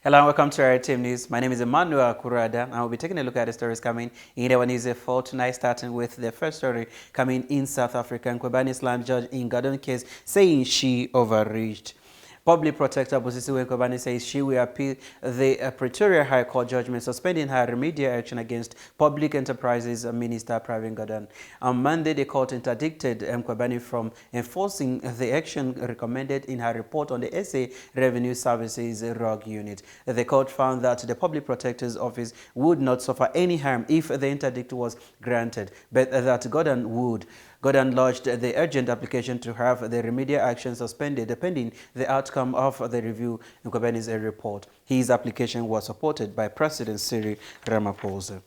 Hello and welcome to our team news. My name is Emmanuel Kurada and we'll be taking a look at the stories coming in our news for tonight, starting with the first story coming in South Africa. Nkwebani's land judge in Gordon case saying she overreached. Public Protector Bosisiwe Nkwebani says she will appeal the Pretoria High Court judgment suspending her remedial action against Public Enterprises Minister Pravin Gordhan. On Monday, the court interdicted Nkwebani from enforcing the action recommended in her report on the SA Revenue Services ROG unit. The court found that the Public Protector's Office would not suffer any harm if the interdict was granted, but that Gordhan would. Gordhan lodged the urgent application to have the remedial action suspended pending the outcome of the review in Nkwebani's report. His application was supported by President Cyril Ramaphosa.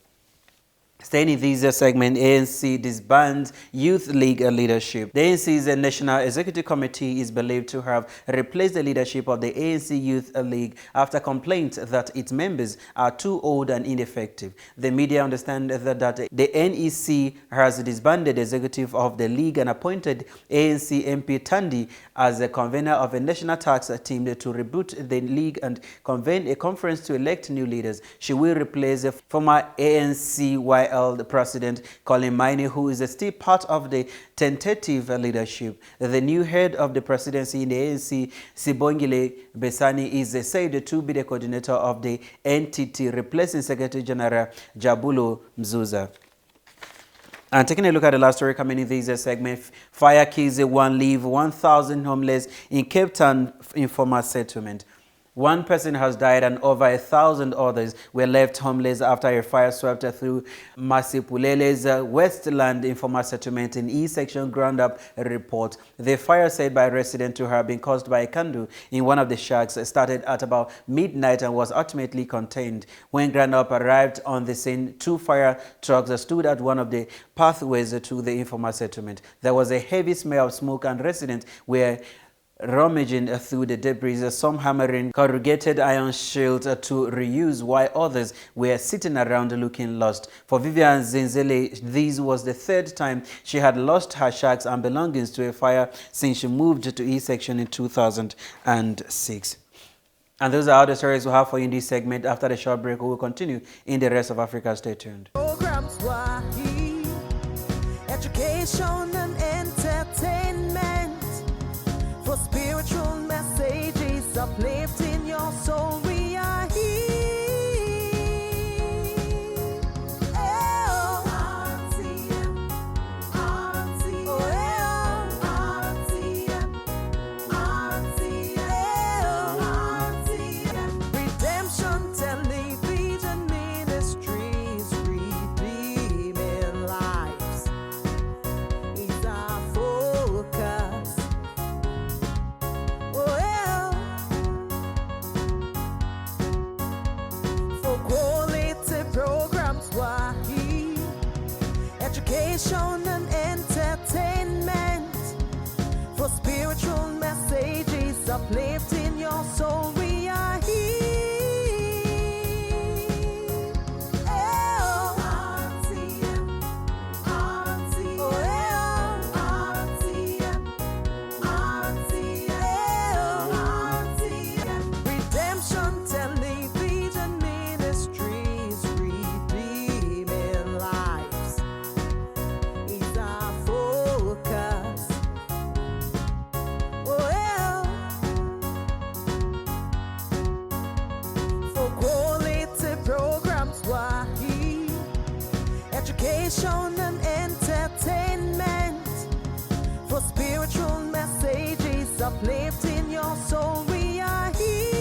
Staying in this segment, ANC disbands Youth League leadership. The ANC's National Executive Committee is believed to have replaced the leadership of the ANC Youth League after complaints that its members are too old and ineffective. The media understand that the NEC has disbanded the executive of the league and appointed ANC MP Thandi as the convener of a national task team to reboot the league and convene a conference to elect new leaders. She will replace the former ANCYL President Colin Maine, who is still part of the tentative leadership. The new head of the presidency in the ANC, Sibongile Besani, is said to be the coordinator of the entity, replacing Secretary General Jabulo Mzuza. And taking a look at the last story coming in this segment, fire kills one leave 1,000 homeless in Cape Town informal settlement. One person has died and over 1,000 others were left homeless after a fire swept through Masipulele's Westland informal settlement in E-section ground-up report. The fire, said by a resident to have been caused by a candle in one of the shacks, started at about midnight and was ultimately contained. When ground-up arrived on the scene, 2 fire trucks stood at one of the pathways to the informal settlement. There was a heavy smell of smoke and residents were rummaging through the debris, some hammering corrugated iron shields to reuse, while others were sitting around looking lost. For Vivian Zinzele, this was the 3rd time she had lost her shacks and belongings to a fire since she moved to E-section in 2006. And those are all the stories we have for you in this segment. After the short break, we will continue in the rest of Africa. Stay tuned. Programs education and entertainment, for spiritual messages uplifting your soul. We are here. Redemption Television Ministries, redeeming lives is our focus. For quality programs, Wahi, education and entertainment, for spiritual messages uplifting your soul. We are here. Redemption Television Ministries, redeeming lives is our focus. For quality programs, Wahi, education and entertainment, for spiritual messages uplifting your soul. We are here.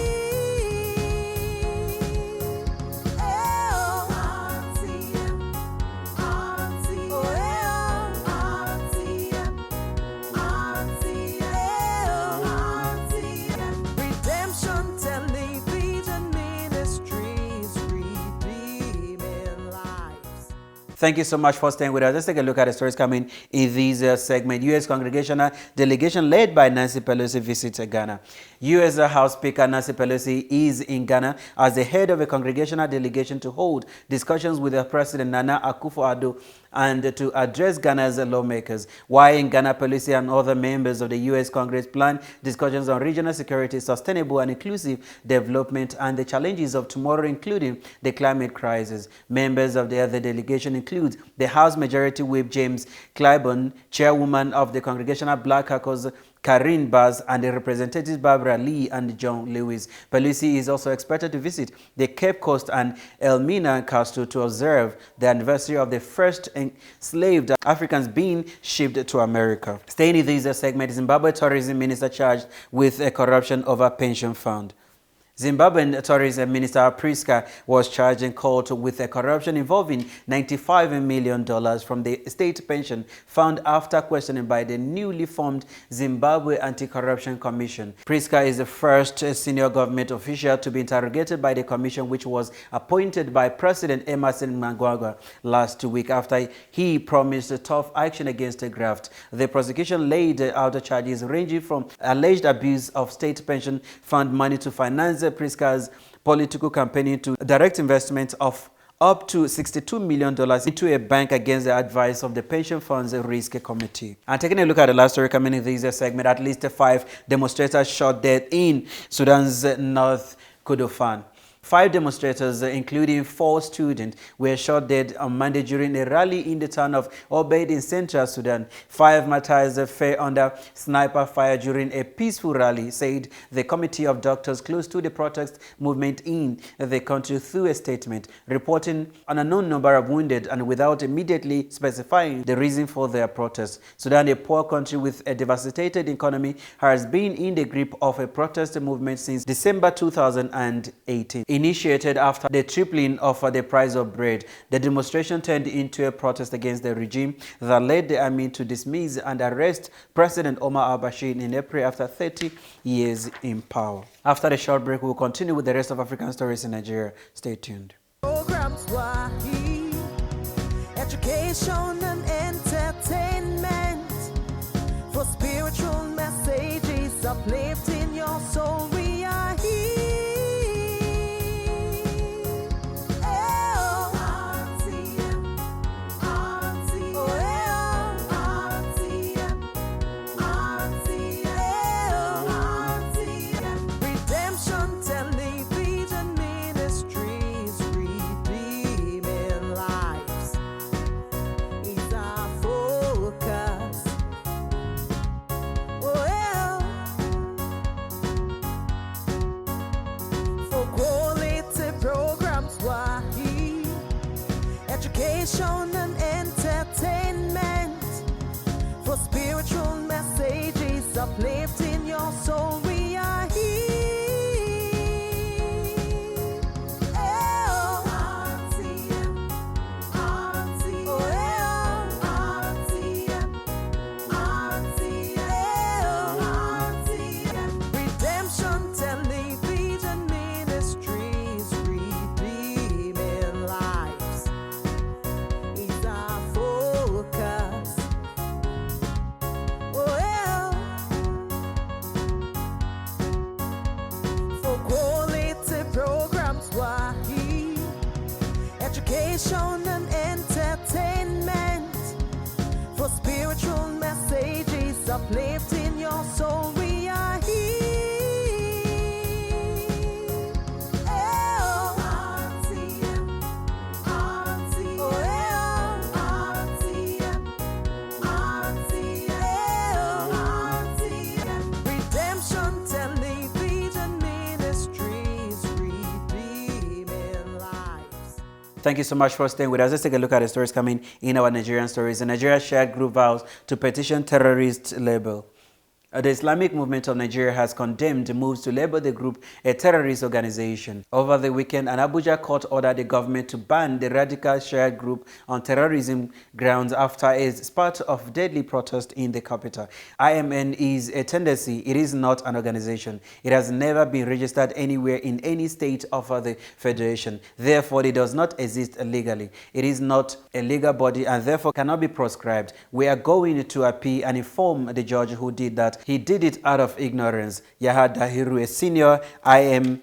Redemption Television Ministries, redeeming lives. Thank you so much for staying with us. Let's take a look at the stories coming in this segment. U.S. Congressional delegation led by Nancy Pelosi visits Ghana. U.S. House Speaker Nancy Pelosi is in Ghana as the head of a congregational delegation to hold discussions with President Nana Akufo-Addo and to address Ghana's lawmakers. While in Ghana, Pelosi and other members of the U.S. Congress plan discussions on regional security, sustainable and inclusive development, and the challenges of tomorrow, including the climate crisis. Members of the other delegation include the House Majority Whip James Clyburn, Chairwoman of the Congressional Black Caucus Karine Bass, and the Representatives Barbara Lee and John Lewis. Pelosi is also expected to visit the Cape Coast and Elmina Castle to observe the anniversary of the first enslaved Africans being shipped to America. Staying in this segment, Zimbabwe Tourism Minister charged with corruption over pension fund. Zimbabwean Tourism Minister Priska was charged in court with a corruption involving $95 million from the state pension fund after questioning by the newly formed Zimbabwe Anti-Corruption Commission. Priska is the first senior government official to be interrogated by the commission, which was appointed by President Emmerson Mnangagwa last week after he promised tough action against the graft. The prosecution laid out charges ranging from alleged abuse of state pension fund money to finance Priska's political campaigning to direct investment of up to $62 million into a bank against the advice of the Pension Funds Risk Committee. And taking a look at the last story coming in this segment, at least 5 demonstrators shot dead in Sudan's North Kordofan. 5 demonstrators, including 4 students, were shot dead on Monday during a rally in the town of Obeid in central Sudan. 5 martyrs fell under sniper fire during a peaceful rally, said the committee of doctors close to the protest movement in the country through a statement, reporting an unknown number of wounded and without immediately specifying the reason for their protest. Sudan, a poor country with a devastated economy, has been in the grip of a protest movement since December 2018. Initiated after the tripling of the price of bread, the demonstration turned into a protest against the regime that led the army to dismiss and arrest President Omar al-Bashir in April after 30 years in power. After the short break, we will continue with the rest of African stories in Nigeria. Stay tuned. Programs education and entertainment for spiritual messages uplifting your soul. We are here. Education and entertainment for spiritual messages uplifting your soul. We are here. Redemption Television Ministries, redeeming lives is our focus. For quality programs, Wahi, education and entertainment for spiritual messages uplifting your soul. We are here. Redemption Television Ministries, redeeming lives. Thank you so much for staying with us. Let's take a look at the stories coming in our Nigerian stories. The Nigeria shared group vows to petition terrorist label. The Islamic Movement of Nigeria has condemned moves to label the group a terrorist organization. Over the weekend, an Abuja court ordered the government to ban the radical shared group on terrorism grounds after a spurt of deadly protest in the capital. IMN is a tendency, it is not an organization. It has never been registered anywhere in any state of the federation. Therefore, it does not exist legally. It is not a legal body and therefore cannot be proscribed. We are going to appeal and inform the judge who did that. He did it out of ignorance. Yahya Dahiru, a senior IMN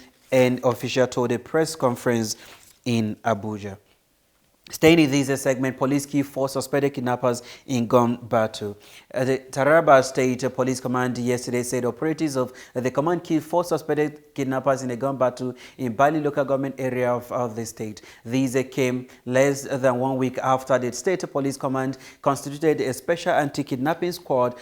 official, told a press conference in Abuja. Staying in this segment, police kill 4 suspected kidnappers in gun battle. The Taraba State Police Command yesterday said operatives of the command killed 4 suspected kidnappers in a gun battle in Bali local government area of the state. These came less than 1 week after the State Police Command constituted a special anti-kidnapping squad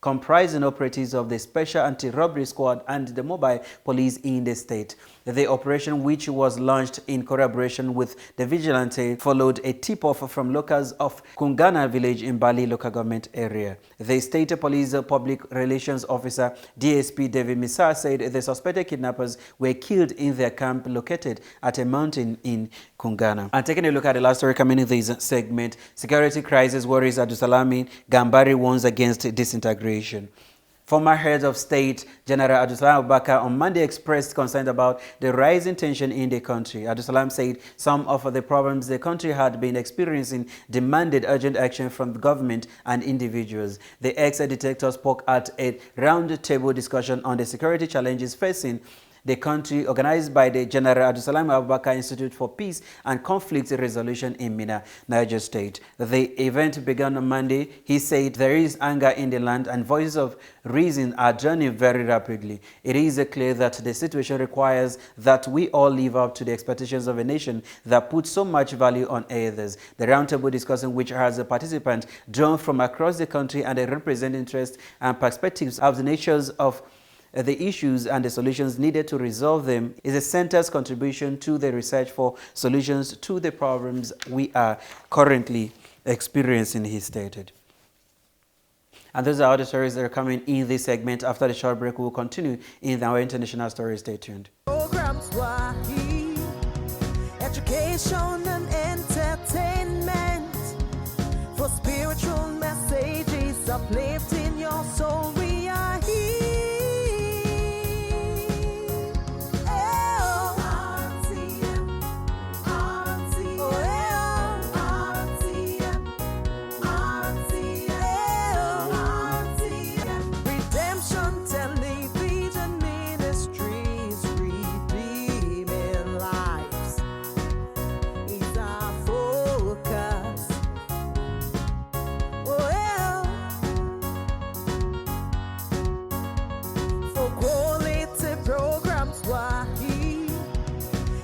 comprising operatives of the Special Anti-Robbery Squad and the Mobile Police in the state. The operation, which was launched in collaboration with the vigilante, followed a tip-off from locals of Kungana village in Bali local government area. The State Police Public Relations Officer, DSP David Misa, said the suspected kidnappers were killed in their camp located at a mountain in Kungana. And taking a look at the last story coming in this segment, security crisis worries Abdulsalami Gambari warns against disintegration. Former head of state, General Abdulsalam Abubakar, on Monday expressed concern about the rising tension in the country. Abdulsalam said some of the problems the country had been experiencing demanded urgent action from the government and individuals. The ex-dictator spoke at a round-table discussion on the security challenges facing the country, organized by the General Abdulsalam Abubakar Institute for Peace and Conflict Resolution in Minna, Niger State. The event began on Monday. He said there is anger in the land and voices of reason are journeying very rapidly. It is clear that the situation requires that we all live up to the expectations of a nation that puts so much value on others. The roundtable discussion, which has a participant drawn from across the country and they represent interests and perspectives of the natures of the issues and the solutions needed to resolve them, is a center's contribution to the research for solutions to the problems we are currently experiencing, he stated. And those are all the stories that are coming in this segment. After the short break, we will continue in our international stories. Stay tuned. Programs education and entertainment, for spiritual messages uplifting your soul. We are here.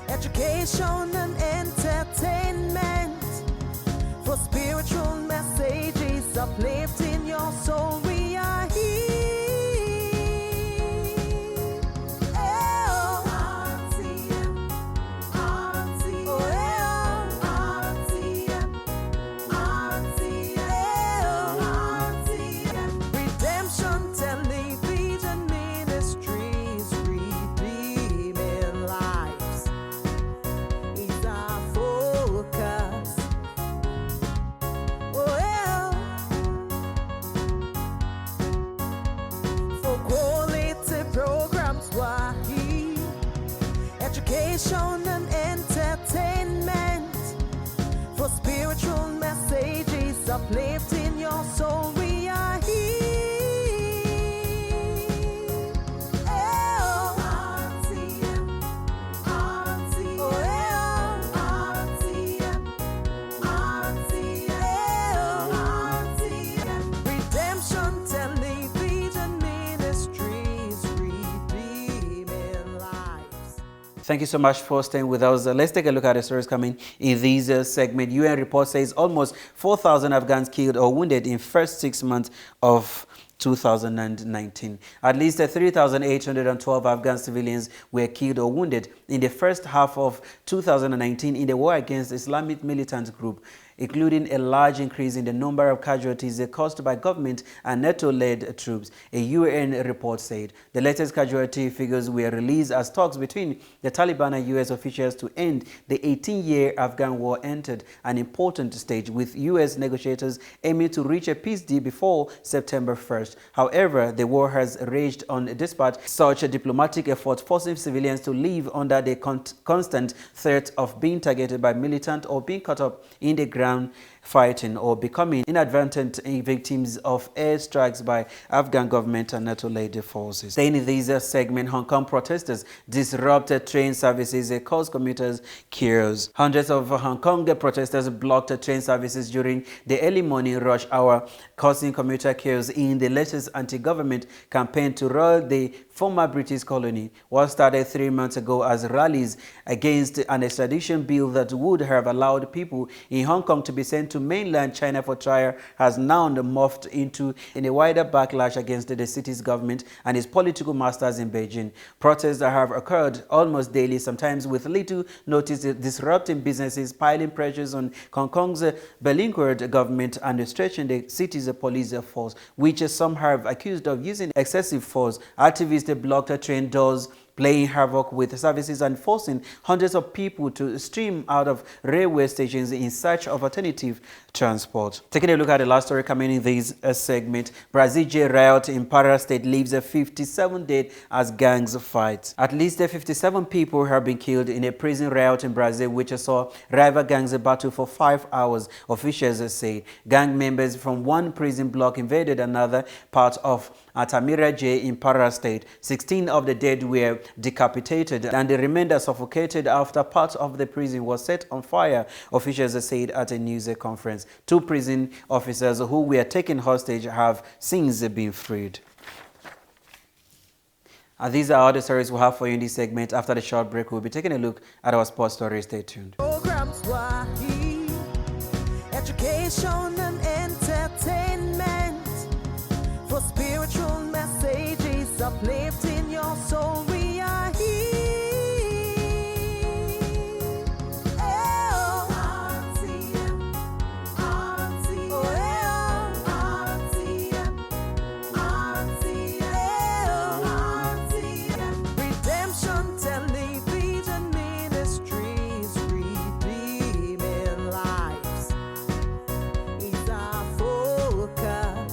Education and entertainment, for spiritual messages uplifting your soul. We are here. Redemption Television Ministries, redeeming lives is our focus. For quality programs, Wahi, education and entertainment, for spiritual messages uplifting your soul. We are here. Redemption Television Ministries, redeeming lives. Thank you so much for staying with us. Let's take a look at the stories coming in this segment. UN report says almost 4,000 Afghans killed or wounded in first 6 months of 2019. At least 3,812 Afghan civilians were killed or wounded in the first half of 2019 in the war against Islamic militant group, including a large increase in the number of casualties caused by government and NATO-led troops, a UN report said. The latest casualty figures were released as talks between the Taliban and US officials to end the 18-year Afghan war entered an important stage, with US negotiators aiming to reach a peace deal before September 1st. However, the war has raged on despite such diplomatic efforts, forcing civilians to live under the constant threat of being targeted by militant or being caught up in the ground fighting or becoming inadvertent victims of airstrikes by Afghan government and NATO-led forces. Staying in this segment, Hong Kong protesters disrupted train services and caused commuters chaos. Hundreds of Hong Kong protesters blocked train services during the early morning rush hour, causing commuter chaos in the latest anti-government campaign to roll the former British colony. What started 3 months ago as rallies against an extradition bill that would have allowed people in Hong Kong to be sent to mainland China for trial has now morphed into a wider backlash against the city's government and its political masters in Beijing. Protests that have occurred almost daily, sometimes with little notice, disrupting businesses, piling pressures on Hong Kong's beleaguered government and stretching the city's police force, which some have accused of using excessive force. Activists blocked train doors, playing havoc with services and forcing hundreds of people to stream out of railway stations in search of alternative transport. Taking a look at the last story coming in this segment, Brazil jail riot in Pará State leaves 57 dead as gangs fight. At least 57 people have been killed in a prison riot in Brazil, which saw rival gangs battle for 5 hours, officials say. Gang members from one prison block invaded another part of Altamira jail in Pará State. 16 of the dead were decapitated and the remainder suffocated after part of the prison was set on fire, officials said at a news conference. 2 prison officers who were taken hostage have since been freed. And these are all the stories we have for you in this segment. After the short break, we'll be taking a look at our sports stories. Stay tuned. Programs education and entertainment for spiritual messages uplifting your soul. We are here. Redemption Television Ministries, redeeming lives is our focus.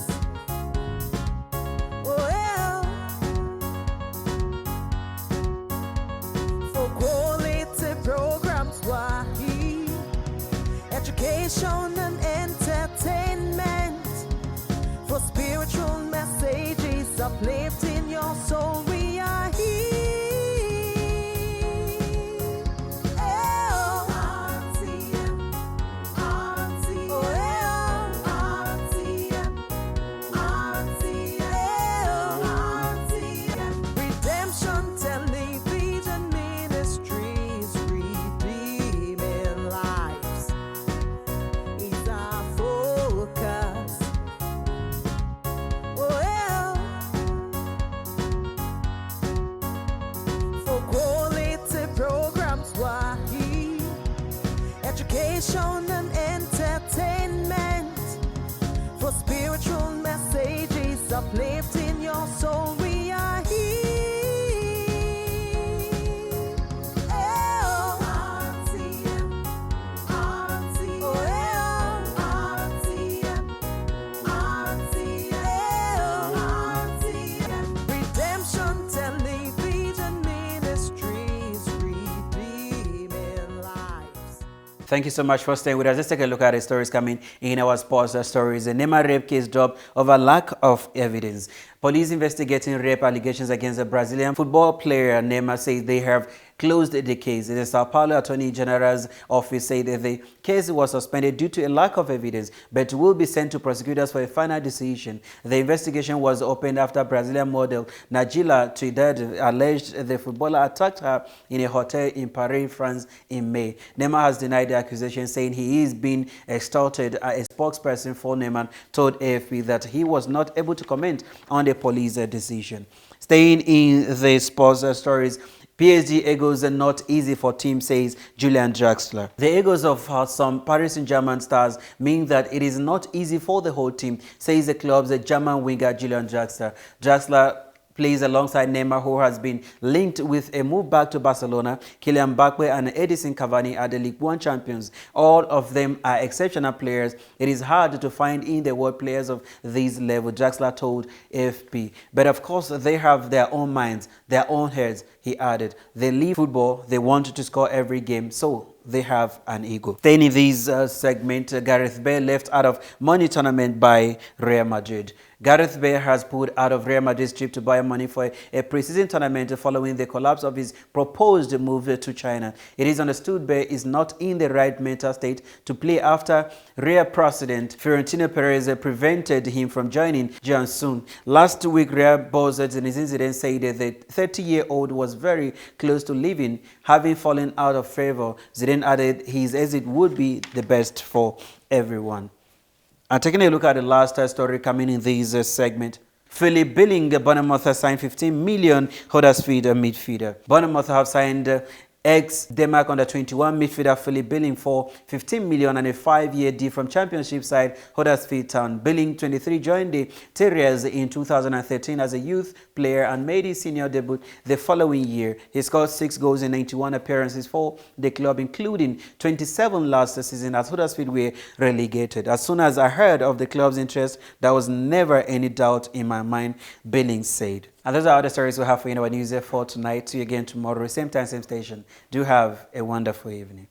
For quality programs, Wahi, education and entertainment, for spiritual messages uplifting your soul. We are here. Redemption Television Ministries, redeeming lives is our focus. For quality programs, Wahi, education and entertainment, for spiritual messages uplifting your soul. We are here. Redemption Television Ministries, redeeming lives. Thank you so much for staying with us. Let's take a look at the stories coming in our sports stories. The Neymar rape case dropped over lack of evidence. Police investigating rape allegations against the Brazilian football player Neymar says they have closed the case. The Sao Paulo Attorney General's office said that the case was suspended due to a lack of evidence, but will be sent to prosecutors for a final decision. The investigation was opened after Brazilian model Najila Trindade alleged the footballer attacked her in a hotel in Paris, France in May. Neymar has denied the accusation, saying he is being extorted. A spokesperson for Neymar told AFP that he was not able to comment on the police decision. Staying in the sports stories, PSG egos are not easy for team, says Julian Draxler. The egos of some Paris Saint-Germain stars mean that it is not easy for the whole team, says the club's German winger Julian Draxler. Draxler plays alongside Neymar, who has been linked with a move back to Barcelona. Kylian Mbappe and Edison Cavani are the Ligue 1 champions. All of them are exceptional players. It is hard to find in the world players of this level, Draxler told AFP. But of course, they have their own minds, their own heads, he added. They leave football, they want to score every game, so they have an ego. Staying in this segment, Gareth Bale left out of money tournament by Real Madrid. Gareth Bale has pulled out of Real Madrid's trip to Bayern Munich for a preseason tournament following the collapse of his proposed move to China. It is understood Bale is not in the right mental state to play after Real president Florentino Perez prevented him from joining Jiangsu. Last week, Real boss Zinedine Zidane said that the 30-year-old was very close to leaving, having fallen out of favor. Zidane added his exit would be the best for everyone. And taking a look at the last story coming in this segment, Philip Billing, Bournemouth has signed 15 million Huddersfield midfielder. Bournemouth have signed ex-Denmark under-21 midfielder Philip Billing for 15 million and a 5-year deal from Championship side Huddersfield Town. Billing, 23, joined the Terriers in 2013 as a youth player and made his senior debut the following year. He scored 6 goals in 91 appearances for the club, including 27 last season as Huddersfield were relegated. As soon as I heard of the club's interest, there was never any doubt in my mind, Billing said. And those are all the stories we have for you in our news for tonight. See you again tomorrow, same time, same station. Do have a wonderful evening.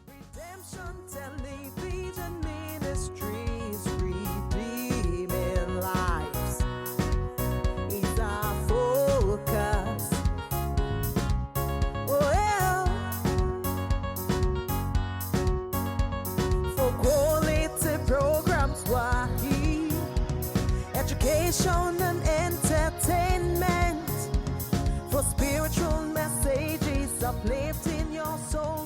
Redemption Television Ministries, redeeming lives is our focus. Well, for quality programs, why education and entertainment, for spiritual messages uplifting your soul.